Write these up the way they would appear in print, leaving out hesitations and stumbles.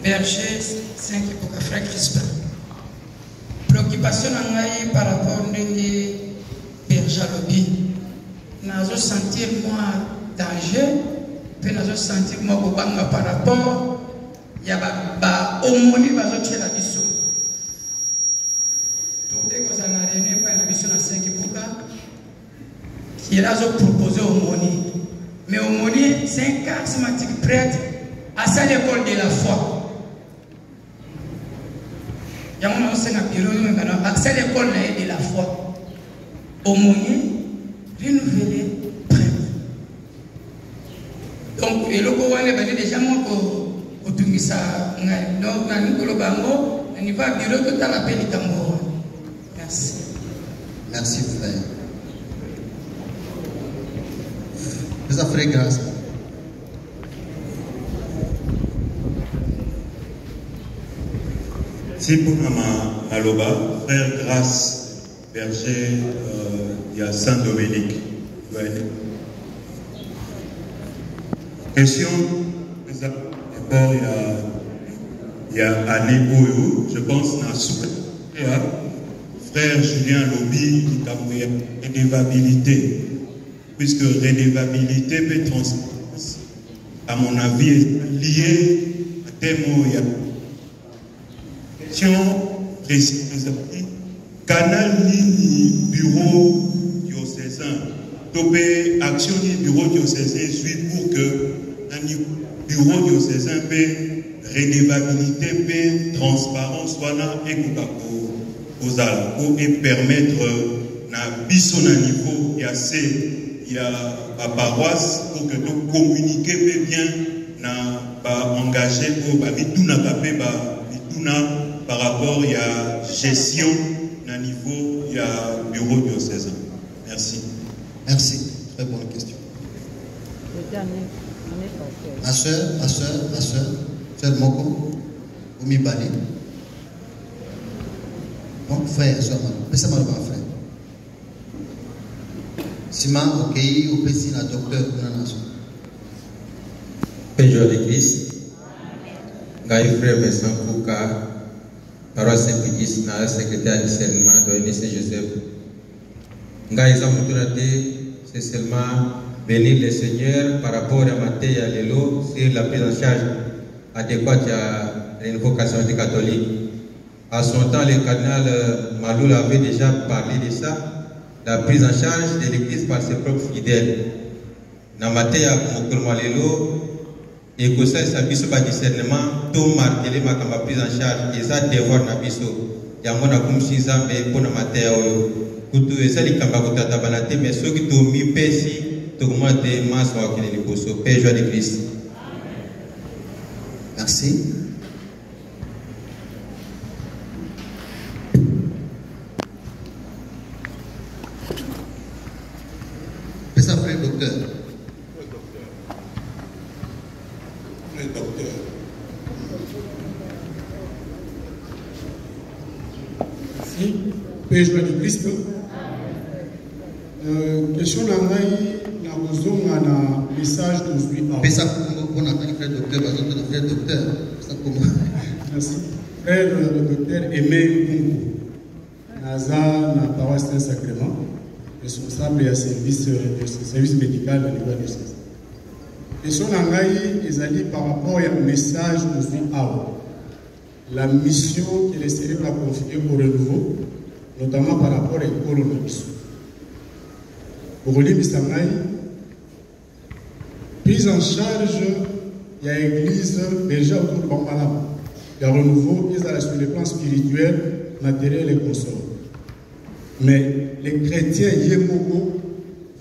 Berger 5 pour frère Crispin. Préoccupation par rapport à Berger Lobby. Nous sentir moi danger, puis nous sentir moi par rapport à Omoni va sortir la mission. Tout dès que ça n'a réuni pas la mission à 5 pour qui a proposé Omoni. Mais Omoni, c'est un charismatique prêtre à sa l'école de la foi. Il y a un bureau à l'école de la foi. Omoni, renouvelé, prêtre. Donc, le logo va déjà moi au Tumisa, donc, on y va bureau tout à l'appel de Tambour. Merci. Merci, frère. Vous avez fait grâce. Si pour ma Aloba, frère Grâce, berger, il y a Saint-Dominique. Question, d'abord il y a Annie Boyou, je pense, frère Julien Lobby, qui a rédévabilité, puisque rédévabilité peut transparence, à mon avis, est liée à des mots. Question précise, canal ligne bureau diocésain, topé action du bureau diocésain suit pour que un bureau diocésain peut rédévabilité, peut transparence soit là et pour permettre na biso na niveau il y a la paroisse pour que nous communiquer bien na engagé pour bituna tapé bituna par rapport il y a gestion na niveau il y a bureau diocésain. Merci. Merci. Très bonne question. Ma soeur, frère Moko, Omi Bali. Mon frère, soeur Mano. Pesa Mano, frère. Sima, ok, au Pessi, la docteur, Nanaso. Péjo de Christ. Gaï frère Vincent Fouka, paroisse Saint-Pédis, na secrétaire discernement de l'Université Joseph. Gaï Zamoturate, c'est seulement bénir le Seigneur par rapport à Matthieu et à Lélo sur la prise en charge adéquate à l'invocation des catholiques. À son temps, le cardinal Maloul avait déjà parlé de ça, la prise en charge de l'Église par ses propres fidèles. Dans Matthieu et Lélo, et que ça, ça biso pas discernement, tout martelé ma prise en charge, et ça devoir na biso. Yamona comme si ça mais pour na Matthieu. Kutu esa li kamba kutata banate mais ceux qui t'ont mis pesi t'augmente masse wa kile liboso Père joie de Christ. Merci. Pesa frère docteur. Le docteur. Merci. Père joie de Christ. Question na ngai na kozonga na message tozwi awa. Pesa pour na frère docteur, parce que frère docteur, ça comment? Merci. Frère docteur Aimé Mungu. Naza na paroisse Saint-Sacrement, responsable du service médical à niveau de diocèse. Question na ngai ezali par rapport au message tozwi awa. La mission que le Seigneur a confiée au renouveau, notamment par rapport à l'école de mission. Pour Bisangaï, prise en charge, il y a l'église déjà autour de Bambala. Il y a renouveau, ils sont sur le plan spirituel, matériel et consort. Mais les chrétiens, Yemoko,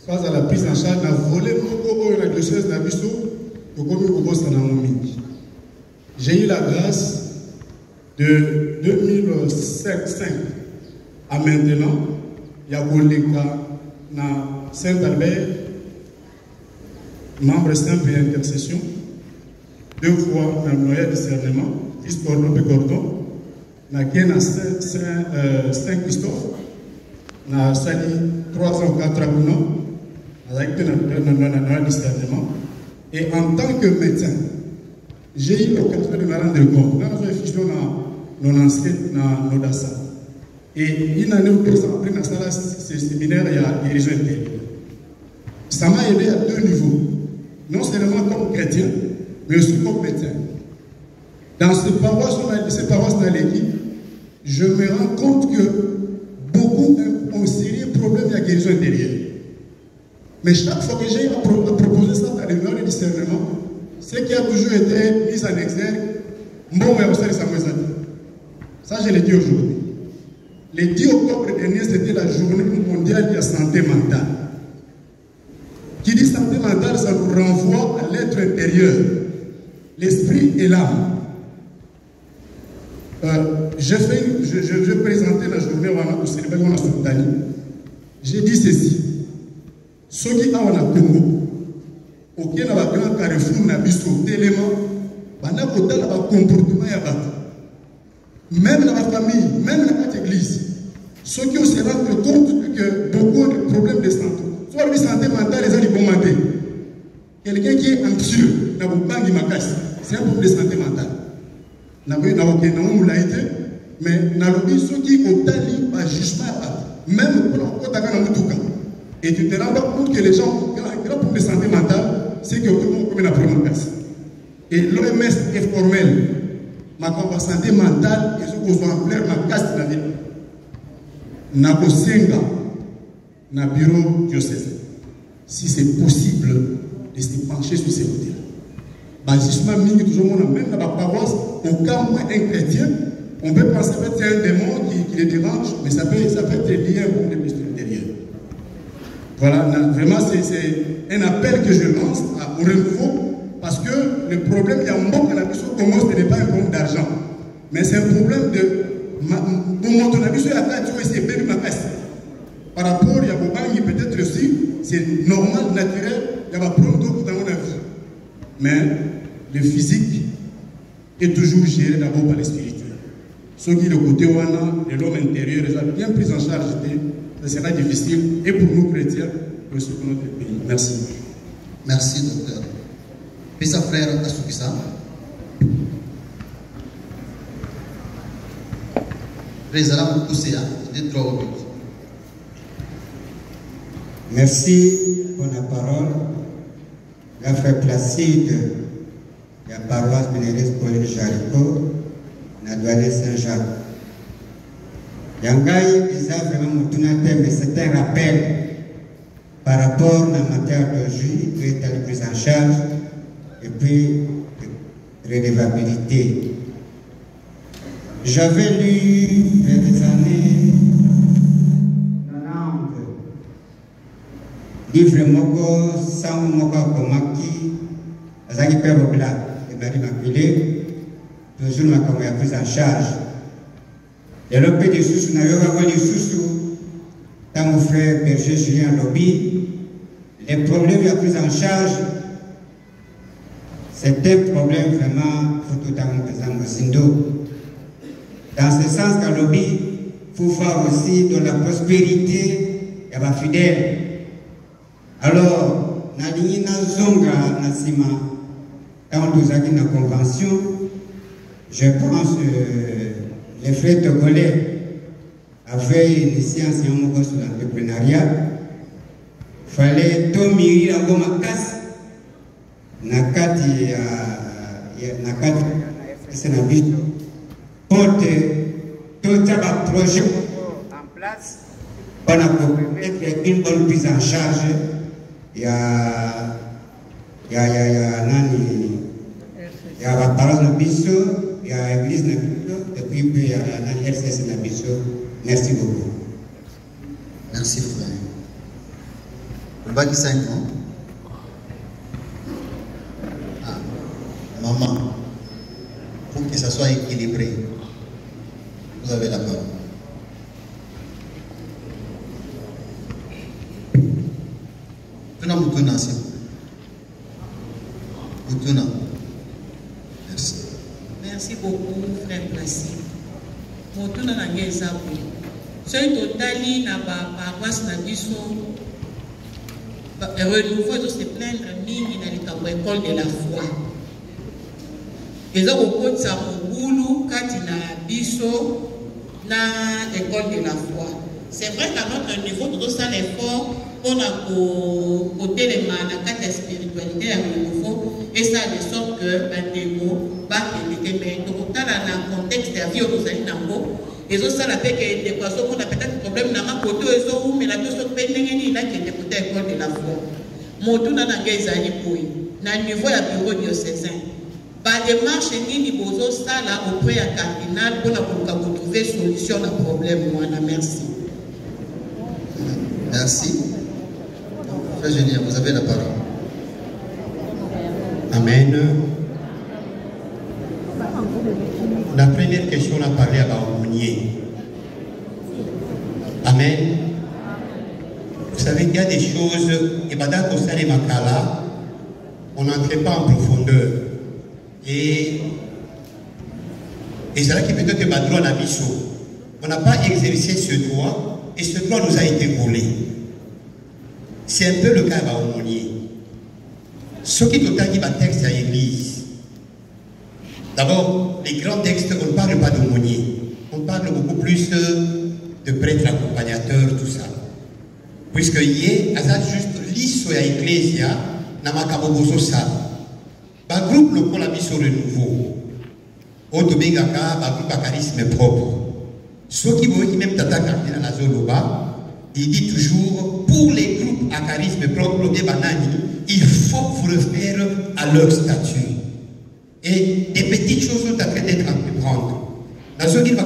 face à la prise en charge, n'a volé Moko, la diocèse d'Abisso, j'ai eu la grâce de 2005 à maintenant, il y a Boleka, na Saint-Albert, membre simple et intercession, 2 fois dans le noyau discernement, Cordon et Cordon, na Kena Saint-Christophe, na Sali 3 ans 4 abonnants, dans le noyau discernement, et en tant que médecin, j'ai eu l'occasion de me rendre compte. Nous avons fait fusion dans nos anciennes, dans nos dassa. Et une année où après dans ce séminaire, il y a des régions intérieures. Ça m'a aidé à deux niveaux. Non seulement comme chrétien, mais aussi comme médecin. Dans ces paroisses dans l'équipe, je me rends compte que beaucoup ont sérieux problème de guérison intérieure. Mais chaque fois que j'ai proposé ça dans les murs de discernement, ce qui a toujours été mis en exergue, ça je l'ai dit aujourd'hui. Le 10 octobre dernier, c'était la journée mondiale de la santé mentale. Qui dit santé mentale, ça nous renvoie à l'être intérieur, l'esprit et l'âme. Je présentais la journée au Sénégal, on a Soutani. J'ai dit ceci. Ceux qui ont au Congo, aucun n'a pas grand carrefour n'a vu sauter l'élément, n'a pas comportement à battre. Même dans la famille, même dans notre église, ceux qui ont se rendent compte que beaucoup de problèmes de santé, soit de santé mentale, les gens vont mentir. Quelqu'un qui est anxieux, n'a pas de macasse, c'est un problème de santé mentale. N'a pas été, mais n'a pas ceux qui ont tali par jugement à battre. Même pour l'enquête, et tu te rends compte que les gens ont un grand problème de santé mentale, c'est que tout le monde a un problème de macasse. Et l'OMS est formel. Ma santé mentale, ils ont en plein ma casse de la vie. Na kosenga na bureau diocèse. Si c'est possible de se pencher sur ces côtés-là. Justement, même dans la paroisse, au cas où un chrétien, on peut penser que c'est un démon qui le dérange, mais ça peut être lié à un problème intérieur. Voilà, vraiment, c'est un appel que je lance au renouveau. Parce que le problème, il y a un manque à la mission Congo, ce n'est pas un problème d'argent. Mais c'est un problème de. Pour mon avis, c'est bien ma casse. Par rapport à Yabobani, peut-être aussi, c'est normal, naturel, il y a un problème d'autres dans la vie. Mais le physique est toujours géré d'abord par le spirituel. Ce qui est le côté de l'homme intérieur, est bien pris en charge, ça sera difficile, et pour nous chrétiens, et aussi pour notre pays. Merci. Merci, docteur. Pisa frère Asukisa. Président Kousséa, de droit. Merci pour la parole. La frère Placide, de la paroisse Bénédicte Pauline Jarico, la douane Saint-Jacques. Yangai, ils ont vraiment monté, mais c'est un rappel par rapport à la matière d'aujourd'hui qui est à la prise en charge. Et puis, redevabilité. J'avais lu il y a des années 90 livre Moko, Sang Moko Komaki, Azaki Perobla et Marie Maculé, toujours ma prise en charge. Et le pays de Soussou n'a pas volé Soussou, dans mon frère berger Julien Lobby, les problèmes de la prise en charge. C'est un problème vraiment dans ce sens qu'à lobby, il faut voir aussi de la prospérité et la fidèle. Alors, Nadina Zonga Nasima, quand nous avons une convention, je pense que les frères togolais avaient initié un séance sur l'entrepreneuriat. Il fallait tout mûrir à Gomakas. Nakati c'est un but pour tout un projet en place pour mettre une bonne prise en charge. Il y a la paroisse de Bisso, il y a l'église de Bisso, et puis il y a la RCS de Bisso. Merci beaucoup. Merci frère. Le bac 5 ans. Maman, pour que ça soit équilibré, vous avez la parole. Mutuna, s'il vous plaît. Mutuna. Merci. Merci beaucoup, frère Placide. Mutuna Nangé Zabou. Soy totali na ba paroisse na biso. Renouveau de se plaindre mingi na l'école de la foi. eza kokotisa mobulu kati na biso na école de la foi. C'est vrai qu'à notre niveau tozosala effort mpona kotelema na kati ya spiritualité ya renouveau et ça de sorte que bandeko bakende te mais tokotala na contexte ya vie oyo tozali nango ezosala mpe ke ndeko azomona peut-être problème na makoto oyo ezowumela to soki mpe ndenge nini nakende kota école de la foi. Motuna na ngai ezali boye na niveau ya bureau diocésain badémarche nini bozosala auprès ya cardinal mpona koluka kotrouver solution na problème wana. Merci. Merci. Frère Génia, vous avez la parole. Amen. La première question, on a parlé à Baomounier. Amen. Vous savez qu'il y a des choses, et Bada Kosale Makala, on n'entrait pas en profondeur. Et c'est là qui peut-être que droit n'a mis. On n'a pas exercé ce droit, et ce droit nous a été volé. C'est un peu le cas à Baomounier. Ce qui est total qui va texte à l'église. D'abord, les grands textes, on ne parle pas d'aumônier. On parle beaucoup plus de prêtres accompagnateurs, tout ça. Puisque hier, à ça juste l'iso à l'Ecclésia, n'a pas qu'à ça. Par groupe, le qu'on a mis sur le nouveau. Autobégaka, par groupe à charisme propre. Ceux qui voient qui même tata cardinal à Zoloba, il dit toujours, pour les groupes à charisme propre, il faut vous refaire à leur statut. Et des petites choses sont en train d'être entreprendre. Dans ce qu'il va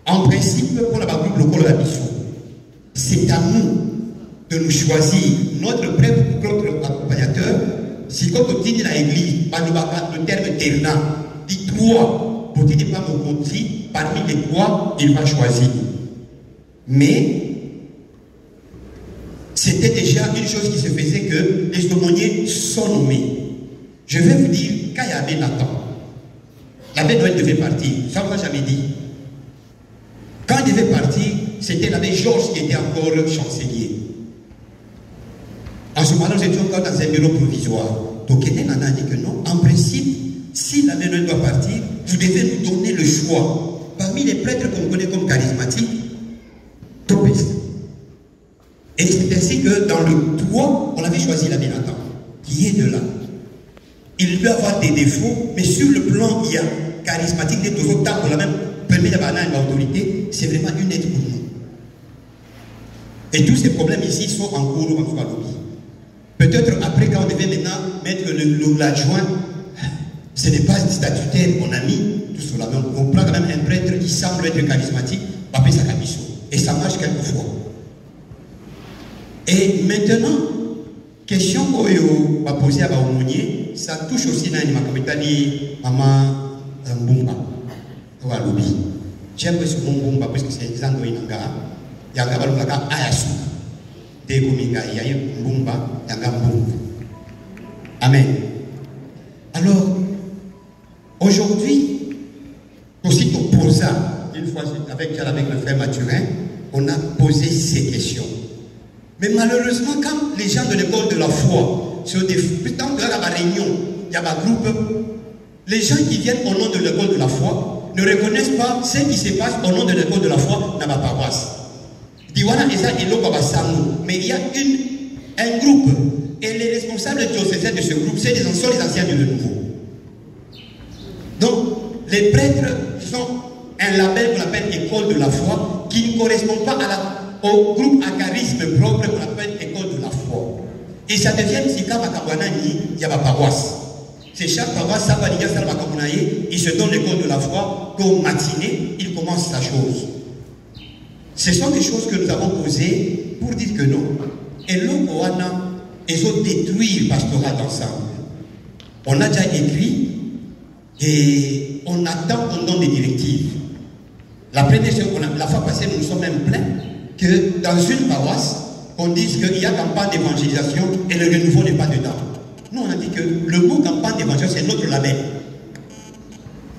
en principe, pour la groupe local de la mission, c'est à nous de nous choisir notre propre accompagnateur. Si quand on dit dans l'église, le terme terna, dit trois, pour dire pas mon country, parmi les trois, il va choisir. Mais c'était déjà une chose qui se faisait que les aumôniers sont nommés. Je vais vous dire, quand il y avait Nathan, l'abbé Noël devait partir, ça on l'a jamais dit. Quand il devait partir, c'était l'abbé Georges qui était encore chancelier. En ce moment, nous étions encore dans un bureau provisoire. Donc, il en a dit que non. En principe, si l'abbé Noël doit partir, vous devez nous donner le choix. Parmi les prêtres qu'on connaît comme charismatiques, Topès. Et c'est ainsi que dans le 3, on avait choisi l'abbé Nathan, qui est de là. Il peut avoir des défauts, mais sur le plan il y a charismatique, des autres temps pour la même permis d'avoir une autorité, c'est vraiment une aide pour nous. Et tous ces problèmes ici sont en cours en soi lobby. Peut-être après, quand on devait maintenant mettre l'adjoint, ce n'est pas statutaire, on a mis tout cela. Mais on prend quand même un prêtre qui semble être charismatique, on appelle ça camiso. Et ça marche quelquefois. Et maintenant, question qu'on va poser à Baomounier, ça touche aussi dans ma capitale, Maman Mbumba, ou à Lobby. J'aime ce mot Mbumba parce que c'est Zando Inanga, Yanga Balunga Ayasu, Degominga, Yaye Mbumba, Yanga Mbumba. Amen. Alors, aujourd'hui, aussi pour ça, une fois avec le frère Mathurin, on a posé ces questions. Mais malheureusement, quand les gens de l'école de la foi, sur des tant de la réunion, il y a un groupe, les gens qui viennent au nom de l'école de la foi ne reconnaissent pas ce qui se passe au nom de l'école de la foi dans ma paroisse. Mais il y a un groupe, et les responsables diocésains de ce groupe, c'est les anciens de nouveau. Donc, les prêtres sont un label qu'on appelle école de la foi, qui ne correspond pas au groupe à charisme propre qu'on appelle école de la foi. Et ça devient si quand il y a ma paroisse. C'est chaque paroisse, ça va dire il se donne l'école de la foi, qu'au matinée, il commence sa chose. Ce sont des choses que nous avons posées pour dire que non. Et l'Okoana, ils ont détruit le pastorat ensemble. On a déjà écrit et on attend qu'on donne des directives. La première chose, la fois passée, nous nous sommes même plaints que dans une paroisse, on dise qu'il y a campagne d'évangélisation et le renouveau n'est pas dedans. Nous, on a dit que le mot campagne d'évangélisation, c'est notre label.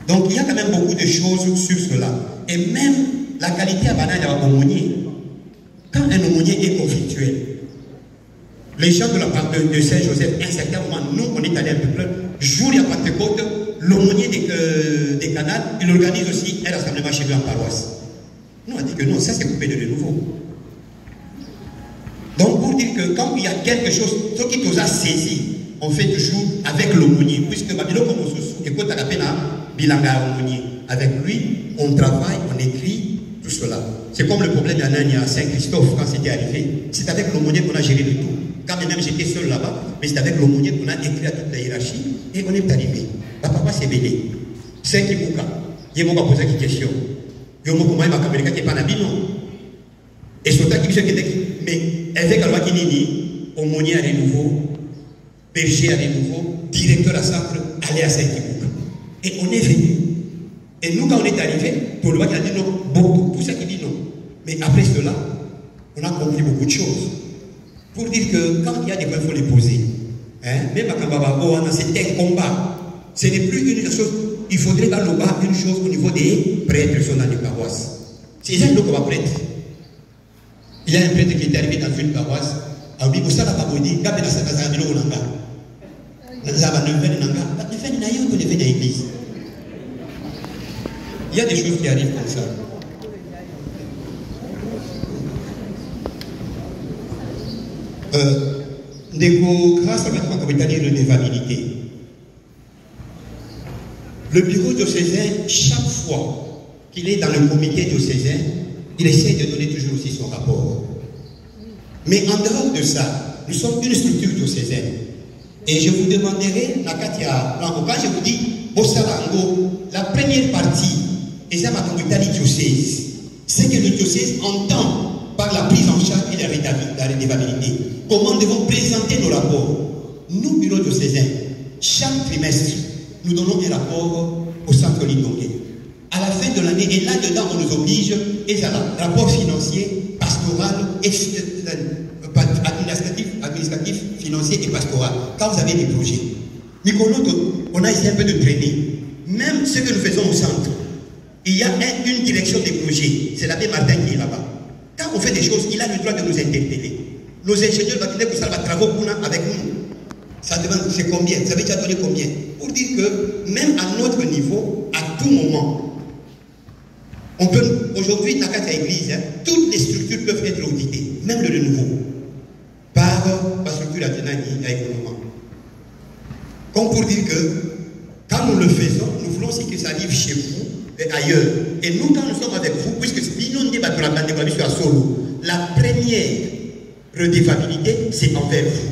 Donc, il y a quand même beaucoup de choses sur cela. Et même la qualité à banane d'un aumônier. Quand un aumônier est conflictuel, les gens de la part de Saint-Joseph, à un certain moment, nous, on est allé un peu plus, jour de Pentecôte, l'aumônier des canals, il organise aussi un rassemblement chez lui en paroisse. Nous, on a dit que non, ça c'est coupé de renouveau. Donc, pour dire que quand il y a quelque chose, ce qui nous a saisi, on fait toujours avec l'aumônier, puisque Babylone, comme on se souvient, écoute à la peine, Bilanga aumônier. Avec lui, on travaille, on écrit, tout cela. C'est comme le problème d'Anani à Saint-Christophe quand c'était arrivé. C'est avec l'aumônier qu'on a géré le tout. Quand même j'étais seul là-bas, mais c'est avec l'aumônier qu'on a écrit à toute la hiérarchie et on est arrivé. Ma papa s'est béni. C'est qui Mouka. Il m'a posé une question. Il m'a dit que je ne pas non. Et surtout, mais avec la Kinini, aumônier à renouveau, berger à renouveau, directeur à centre, aller à Saint-Kibouka. Et on est venu. Et nous, quand on est arrivé, pour le voit, il a dit non, beaucoup, tout ça qui dit non. Mais après cela, on a compris beaucoup de choses. Pour dire que quand il y a des points, il faut les poser. Hein? Même à Kambaba, c'est un combat. Ce n'est plus une chose. Il faudrait dans le bas une chose au niveau des prêtres qui sont dans les paroisses. C'est un qu'on va prêtre. Il y a un prêtre qui est arrivé dans une paroisse. Ah oui, vous savez, pas vous dire, quand il y a un peu de l'église. Il y a des choses qui arrivent comme ça. Grâce à maintenant comme état de redevabilité, le bureau diocésain, chaque fois qu'il est dans le comité diocésain, il essaie de donner toujours aussi son rapport. Mais en dehors de ça, nous sommes une structure diocésaine. Et je vous demanderai, quand je vous dis, Bossalango, la première partie, et ça m'a compris diocèse, c'est que le diocèse entend par la prise en charge et la redevabilité. Comment devons présenter nos rapports? Nous, bureau diocésain, chaque trimestre, nous donnons un rapport au centre Lindongue. À la fin de l'année, et là-dedans, on nous oblige, et ça, rapport financier, pastoral, administratif, financier et pastoral. Quand vous avez des projets. On a essayé un peu de traîner. Même ce que nous faisons au centre, il y a une direction des projets. C'est l'abbé Martin qui est là-bas. Quand on fait des choses, il a le droit de nous interpeller. Nos ingénieurs vont dire que ça va travailler avec nous. Ça demande, c'est combien? Ça veut déjà donner combien? Pour dire que même à notre niveau, à tout moment, on peut, aujourd'hui, dans la église, toutes les structures peuvent être auditées, même le renouveau, par la structure Athénanie économiquement. Comme pour dire que, quand nous le faisons, nous voulons aussi que ça arrive chez vous et ailleurs. Et nous, quand nous sommes avec vous, puisque la première redevabilité, c'est envers vous.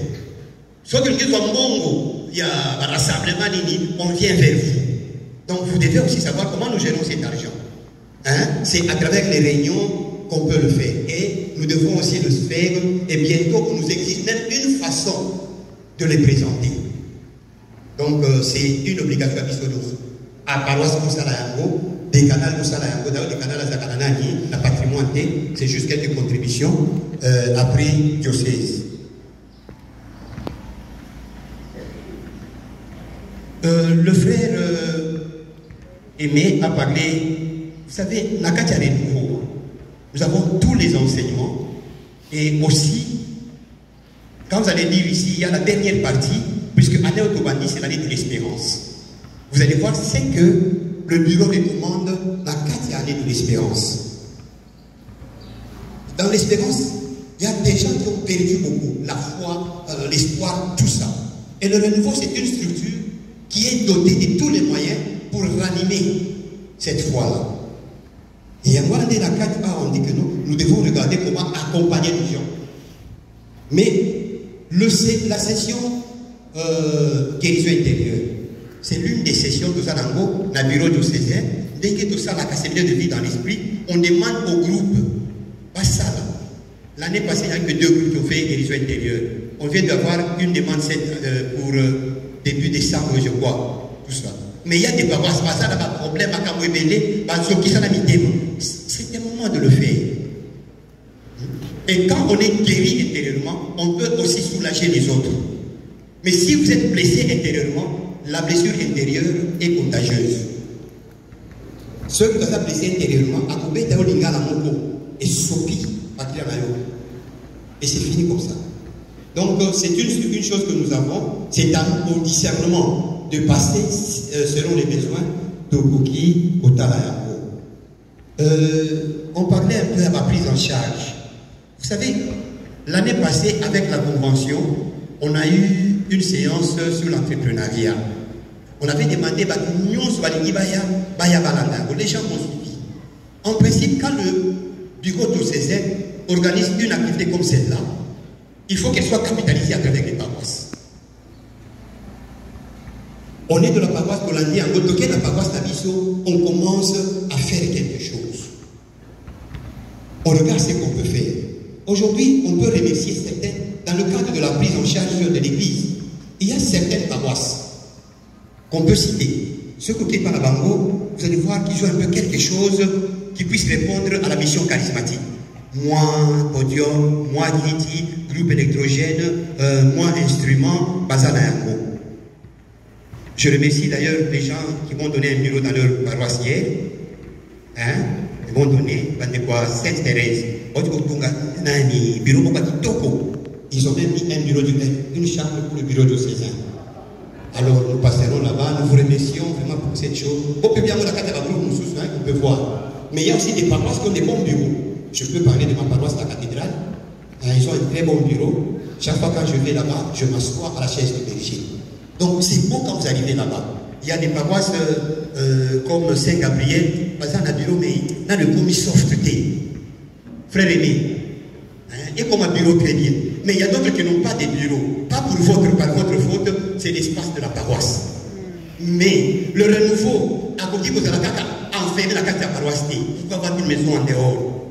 Soit que nous disons, il y a un rassemblement, on vient vers vous. Donc, vous devez aussi savoir comment nous gérons cet argent. Hein? C'est à travers les réunions qu'on peut le faire. Et nous devons aussi le faire. Et bientôt, on nous exige même une façon de les présenter. Donc, c'est une obligation à Bissodou. À paroisse Moussalayango, des canaux Moussalayango, d'ailleurs, des canaux à Zakananani, la patrimoine, c'est juste quelques contributions après diocèse. Le frère Aimé a parlé, vous savez, nous avons tous les enseignements et aussi, quand vous allez lire ici, il y a la dernière partie, puisque année Otobandi, c'est l'année de l'espérance. Vous allez voir, c'est que le bureau recommande la 4e année de l'espérance. Dans l'espérance, il y a des gens qui ont perdu beaucoup, la foi, l'espoir, tout ça. Et le renouveau, c'est une structure qui est dotée de tous les moyens pour ranimer cette foi-là. Et en de la 4A, on dit que nous devons regarder comment accompagner les gens. Mais la session guérison intérieure, c'est l'une des sessions de Zalango, dans le bureau diocésain. Dès que tout ça, la séminaire de vie dans l'esprit, on demande au groupe, pas ça là. L'année passée, il n'y a que 2 groupes qui ont fait guérison intérieure. On vient d'avoir une demande pour début décembre, je crois, tout ça. Mais il y a des paroisses, pas ça, là, pas de problème, à Kamouébélé, c'est un moment de le faire. Et quand on est guéri intérieurement, on peut aussi soulager les autres. Mais si vous êtes blessé intérieurement, la blessure intérieure est contagieuse. Ceux qui sont blessés intérieurement, à couper Taolinga la Moko et Sopi, et c'est fini comme ça. Donc c'est une chose que nous avons, c'est au discernement. de passer selon les besoins Tokoki Otalayango. On parlait un peu à ma prise en charge. Vous savez, l'année passée, avec la convention, on a eu une séance sur l'entrepreneuriat. On avait demandé les gens ont suivi. En principe, quand le bureau de Césaire organise une activité comme celle-là, il faut qu'elle soit capitalisée à travers les paroisses. On est de la paroisse Colandi, en Gotoké, la paroisse Tabiso, on commence à faire quelque chose. On regarde ce qu'on peut faire. Aujourd'hui, on peut remercier certains dans le cadre de la prise en charge de l'Église. Il y a certaines paroisses qu'on peut citer. Ceux côté par la Bango, vous allez voir qu'ils ont un peu quelque chose qui puisse répondre à la mission charismatique. Moi, podium, moi, Diti, groupe électrogène, moi, instrument, Bazanayango. Je remercie d'ailleurs les gens qui m'ont donné un bureau dans leur paroisse hier. Hein? Ils m'ont donné, Sainte-Thérèse. Ils ont même mis un bureau une chambre pour le bureau de César. Alors nous passerons là-bas, nous vous remercions vraiment pour cette chose. On peut bien voir la carte à on peut voir. Mais il y a aussi des paroisses qui ont des bons bureaux. Je peux parler de ma paroisse, la cathédrale. Ils ont un très bon bureau. Chaque fois quand je vais là-bas, je m'assois à la chaise du berger. Donc c'est bon quand vous arrivez là-bas. Il y a des paroisses comme Saint-Gabriel, parce qu'on a un bureau, mais on a le commis soft-té. Frère Aimé, et comme un bureau très bien. Mais il y a d'autres qui n'ont pas de bureaux. Pas par votre faute, c'est l'espace de la paroisse. Mais le renouveau, à côté de la caca, enfermer la carte de la paroisse, il faut avoir une maison en dehors.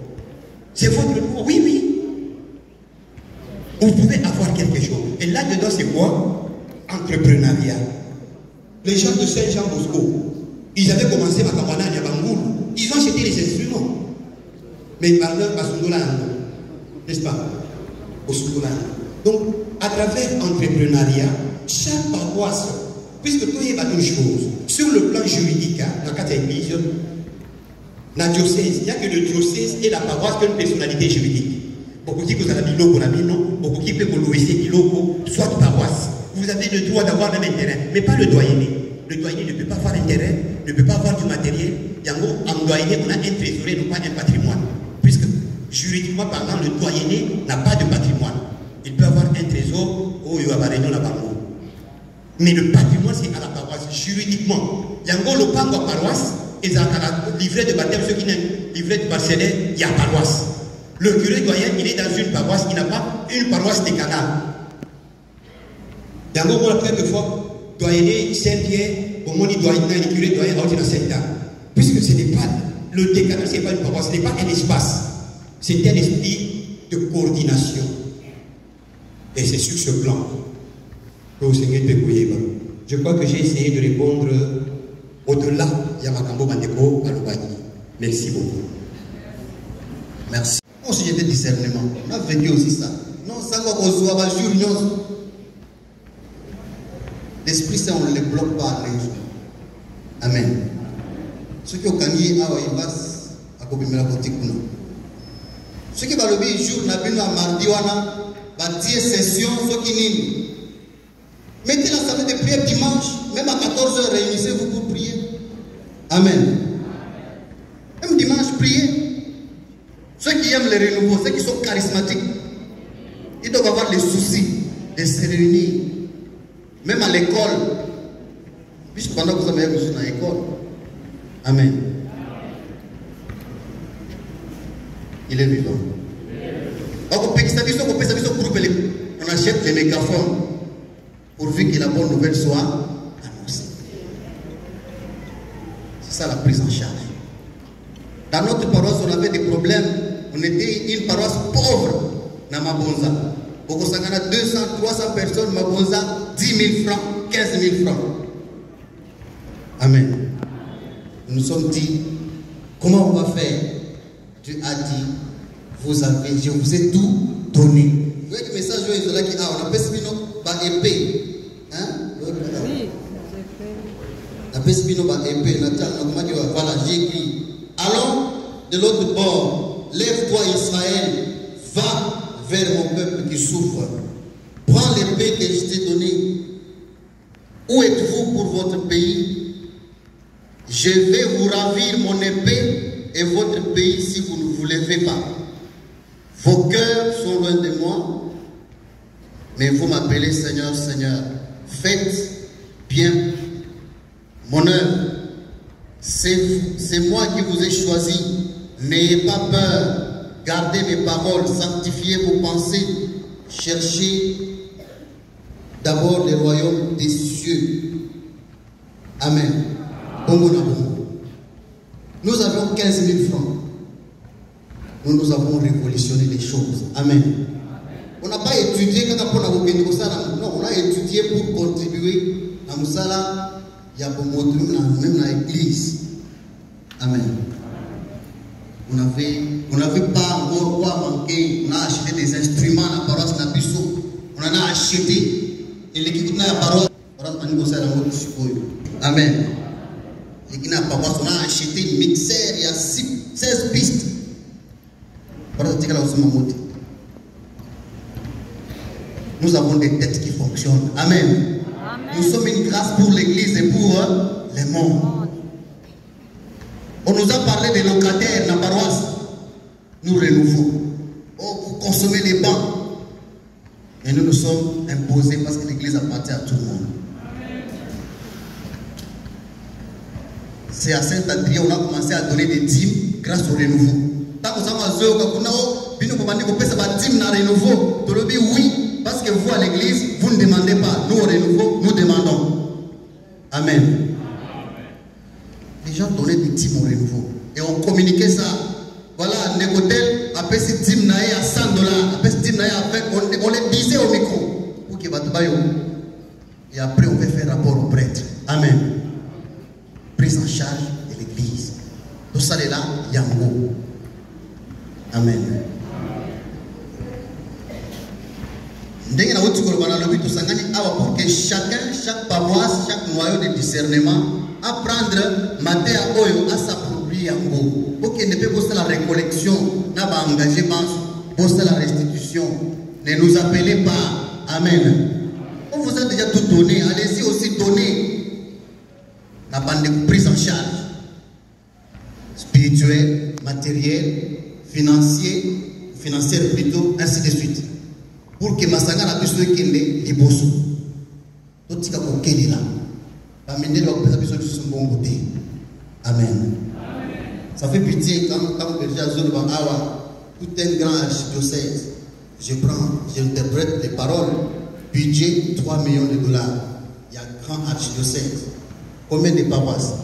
C'est votre renouveau, oui, oui. Vous pouvez avoir quelque chose. Et là-dedans, c'est quoi? Entrepreneuriat. Les gens de Saint-Jean-Bosco, ils avaient commencé à Kawana à Bangoul. Ils ont acheté les instruments. Mais ils parlent à Sundola, n'est-ce pas? Au Sundola. Donc, à travers l'entrepreneuriat, chaque paroisse, puisque tout est une chose, sur le plan juridique, dans la église, dans le diocèse, il n'y a que le diocèse et la paroisse qui ont une personnalité juridique. Beaucoup qui vous avez dit loco, beaucoup qui peut vous louer loco, soit paroisse. Vous avez le droit d'avoir le même terrain, mais pas le doyenné. Le doyenné ne peut pas avoir un terrain, ne peut pas avoir du matériel. En doyenné, on a un trésorier, non pas un patrimoine. Puisque, juridiquement parlant, le doyenné n'a pas de patrimoine. Il peut avoir un trésor où il va avoir la banque. Mais le patrimoine, c'est à la paroisse. Juridiquement, il y a un le pango à paroisse, et il a livret de baptême, ceux qui n'ont livret de parcellaire, il y a paroisse. Le curé doyen, il est dans une paroisse, il n'a pas une paroisse de canal. Il y a un moment, quelquefois, doyenné, Saint-Pierre, au moment où il est curé doyen, il est dans 7 ans. Puisque ce n'est pas, le décanal, ce n'est pas une paroisse, ce n'est pas un espace. C'est un esprit de coordination. Et c'est sur ce plan que le Seigneur peut couiller. Je crois que j'ai essayé de répondre au-delà Yamakambo Bandeko Alobani. Merci beaucoup. Merci. Au sujet de discernement, on a vécu aussi ça. Non, ça va recevoir un jour. L'Esprit Saint, on ne le bloque pas les jours. Amen. Ceux qui ont gagné à Oibas, à Kobimela Kotikuna. Ceux qui vont le jour, n'a pas eu mardi, va dire session, ceux qui n'y. Mettez la salle de prière dimanche, même à 14h, réunissez-vous pour prier. Amen. Même dimanche, priez. Ceux qui aiment les renouveaux, ceux qui sont charismatiques, ils doivent avoir les soucis de se réunir. Même à l'école. Puisque pendant que vous avez besoin dans l'école. Amen. Il est vivant. On achète les mégaphones pourvu que la bonne nouvelle soit annoncée. C'est ça la prise en charge. Dans notre paroisse, on avait des problèmes. On était une paroisse pauvre dans Mabonza. On a 200, 300 personnes, Mabonza, 10 000 francs, 15 000 francs. Amen. Nous nous sommes dit, comment on va faire? Dieu a dit, je vous ai tout donné. Vous voyez que le message est là qui a, on appelle Spino, par épée. Hein? Oui, on appelle Spino par épée. Voilà, j'ai écrit. Allons de l'autre bord, lève-toi Israël, va vers mon peuple qui souffre. Prends l'épée que je t'ai donnée. Où êtes-vous pour pour votre pays. Je vais vous ravir mon épée et votre pays si vous ne vous levez pas. Vos cœurs sont loin de moi, mais vous m'appelez Seigneur, Seigneur. Faites bien mon œuvre. C'est moi qui vous ai choisi. N'ayez pas peur. Gardez mes paroles. Sanctifiez vos pensées. Cherchez d'abord le royaume des cieux. Amen. Nous avions 15 000 francs. Nous avons révolutionné les choses. Amen. On n'a pas étudié quand non, on a étudié pour contribuer à Moussala, il y a même dans l'église. Amen. On n'avait pas encore quoi manquer. On a acheté des instruments à la paroisse Nabiso. On en a acheté. Et l'équipe de la paroisse, amen. L'équipe de la paroisse, on a acheté un mixeur, il y a 16 pistes. Nous avons des têtes qui fonctionnent. Amen. Amen. Nous sommes une grâce pour l'église et pour les mondes. On nous a parlé des locataires dans la paroisse. Nous renouvelons. Oh, vous consommez les bancs. Et nous nous sommes imposés parce que l'église appartient à tout le monde. C'est à Saint-Adrien on a commencé à donner des dîmes grâce au renouveau. Tant que oui, parce que vous à l'église, vous ne demandez pas. Nous au renouveau, nous demandons. Amen. Les gens donnaient des dîmes au renouveau. Et on communiquait ça. Voilà, Nécotel a payé ces dîmes à 100 $, a payé ces dîmes on les disait au micro. Pour qu'il va te bailler. Et après, on va faire rapport au prêtre. Amen. Prise en charge de l'église. Tout ça est là, Yango. Amen. Pour que chaque paroisse, chaque noyau de discernement, apprendre matin à Oyo à s'approprier Yango. Pour qu'il ne peut pas la récollection, n'a pas engagé pour la restitution. Ne nous appelez pas. Amen. On vous a déjà tout donné. Allez-y aussi donner. La bande de prise en charge. Spirituel, matériel, financière plutôt, ainsi de suite. Pour que Masanga n'a plus de les bosses. Tout ce qui est là. Amener leur besoin de son bon côté. Amen. Ça fait pitié quand le berger Azul Bangawa, tout un grand archidiocèse, j'interprète les paroles, budget 3 millions $. Il y a un grand archidiocèse. Combien de paroisses?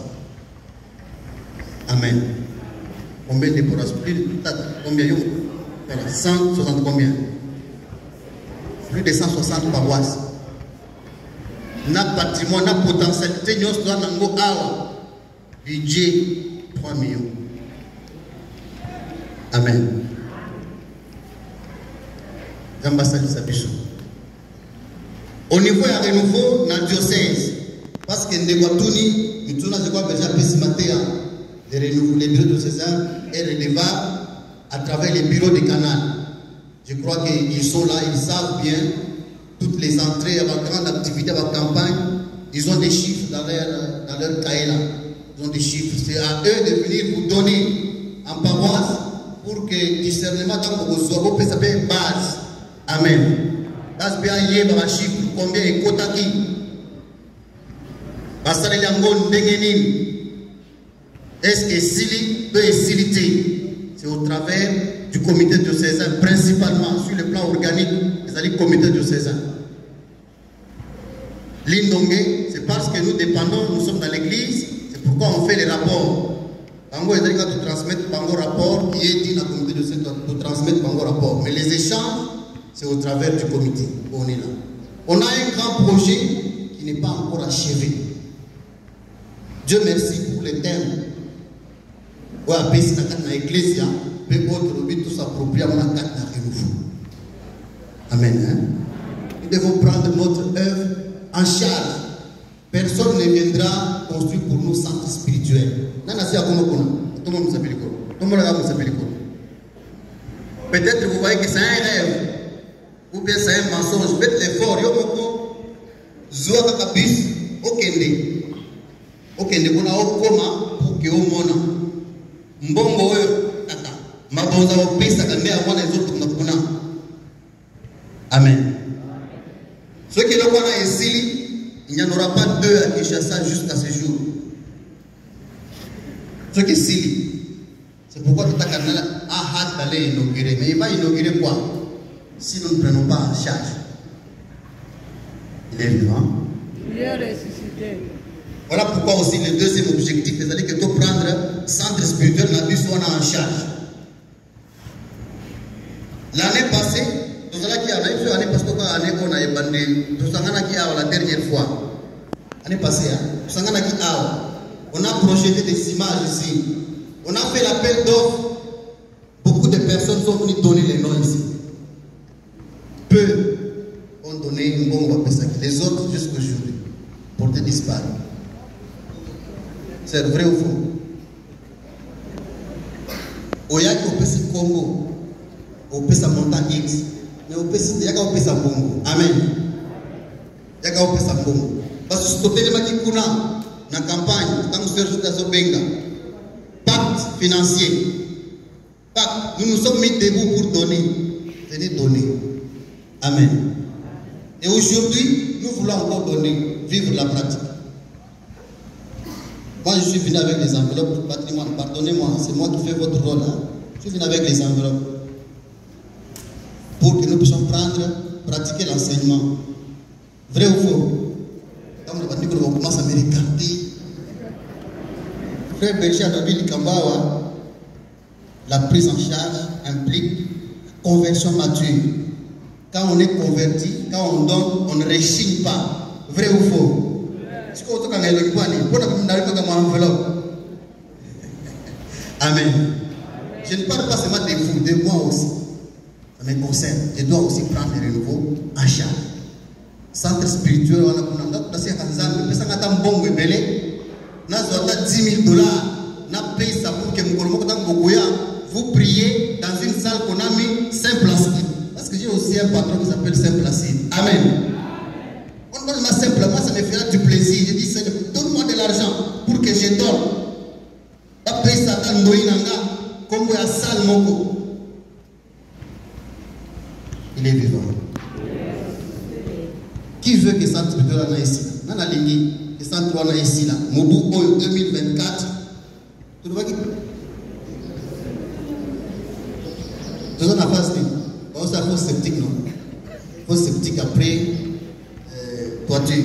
Amen. Combien de paroisses? Combien? 160 combien? Plus de 160 paroisses. Notre patrimoine, notre potentialité, nous avons budget 3 millions. Amen. Au niveau de renouveau, dans le diocèse, parce que nous avons les bureaux diocésains est relevable à travers les bureaux des canaux. Je crois qu'ils sont là, ils savent bien toutes les entrées, avec grande activité, avec campagne. Ils ont des chiffres dans leur cahier là. Ils ont des chiffres. C'est à eux de venir vous donner en paroisse pour que discernement dans vos soins, ça peut être base. Amen. That's bien yé par un chiffre. Combien est Kotaki? Basale Yangon Dengenin. Est-ce que Sili peut siliter? C'est au travers du comité diocésain, principalement sur le plan organique, c'est-à-dire comité diocésain. L'Indongue, c'est parce que nous dépendons, nous sommes dans l'église, c'est pourquoi on fait les rapports. Pango est quand tu transmets Pango rapport, qui est dit dans le comité diocésain, tu transmets Pango rapport. Mais les échanges, c'est au travers du comité. On est là. On a un grand projet qui n'est pas encore achevé. Dieu merci pour les thèmes. Ouais, après, si dans l'église, tout s'approprie à mon attaque à renouveau. Amen. Nous devons prendre notre œuvre en charge. Personne ne viendra construire pour nous centre spirituel. Peut-être vous voyez que c'est un rêve ou bien c'est un mensonge. Faites l'effort. okende kuna okoma pour que omona mbongo oyo tata mabonza opesa kambe ya mwana ezotunga kuna. Amen. Ce qui est là ici, il n'y en aura pas deux à Kinshasa jusqu'à ce jour. Ce qui est ici, c'est pourquoi tout à l'heure a hâte d'aller inaugurer. Mais il va inaugurer quoi si nous ne prenons pas en charge? Il est vivant. Il est ressuscité. Voilà pourquoi aussi le deuxième objectif, c'est-à-dire que tu prendre centre spirituel, la vie soit en charge. L'année passée, la dernière fois, l'année passée, on a projeté des images ici. On a fait l'appel d'offres. Beaucoup de personnes sont venues donner les noms ici. Peu ont donné une bombe à Pessaki. Les autres, jusqu'aujourd'hui, portaient disparu. C'est vrai ou faux? Oyaki opesi Congo, opesa montagne X, mais opesi yaka opesa Bongo. Amen. Yaka opesa Bongo. Parce que totele makikuna na campagne, tant que Serge Tazobenga, pacte financier. Pacte, nous nous sommes mis debout pour donner. Venez donner. Amen. Et aujourd'hui, nous voulons encore donner, vivre la pratique. Moi, je suis venu avec les enveloppes du patrimoine. Pardonnez-moi, c'est moi qui fais votre rôle. Hein? Je suis venu avec les enveloppes. Pour que nous puissions prendre, pratiquer l'enseignement. Vrai ou faux? Comme le patrimoine, on commence à me regarder. Frère Berger Adabil Kambawa, la prise en charge implique conversion mature. Quand on est converti, quand on donne, on ne réchigne pas. Vrai ou faux? Amen. Je ne parle pas seulement de vous, de moi aussi. Ça me concerne. Je dois aussi prendre le renouveau en charge. Centre spirituel, on a 10 000 $. On paye ça pour que vous priez dans une salle qu'on a mis Saint-Placide. Parce que j'ai aussi un patron qui s'appelle Saint-Placide. Amen. On donne simplement, ça me fera du plaisir. Je dis, Seigneur, donne-moi de l'argent pour que je donne. La paix Satan Noïnanga, comme à Salmoko. Il est vivant. Qui veut que ça te donne ici? Nana Lingi, que ça te donne ici là. Mobu 2024. Tu vois qui? Tu as la phase. On s'est fait sceptique, non? Faut sceptique après. Toiture.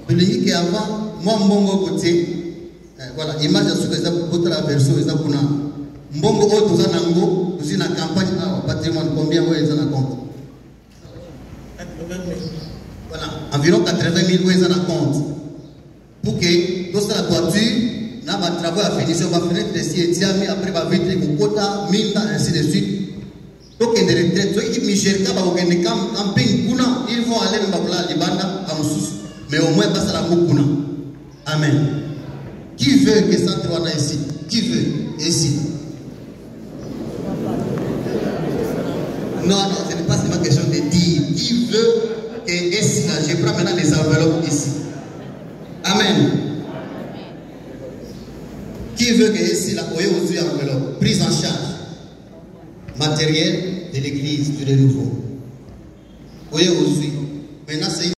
Pellingi qui avant, moi mbongo côté, voilà, image à ce que ça peut la version et ça pour nous. Mbongo autre ça nango, nous sommes en campagne à patrimoine combien vous êtes en compte? Voilà, environ 80 000 vous êtes en compte. Pour que dans la toiture, n'a pas travail à finir sur ma fenêtre ici et tiens, après va vitre mon quota, mine ainsi de suite. Donc, il y a des retraites. Ceux qui Michel Kaba ou camping kuna, ils vont aller dans la Libanda à Moussous. Mais au moins, pas ça la Moukuna. Amen. Qui veut que ça soit ici? Qui veut ici? Non, non, ce n'est pas seulement question de dire. Qui veut que ici, là, je prends maintenant les enveloppes ici. Amen. Qui veut que ici, là, vous ayez enveloppe, prise en charge matériel de l'église du renouveau. Oui, aussi. Maintenant, c'est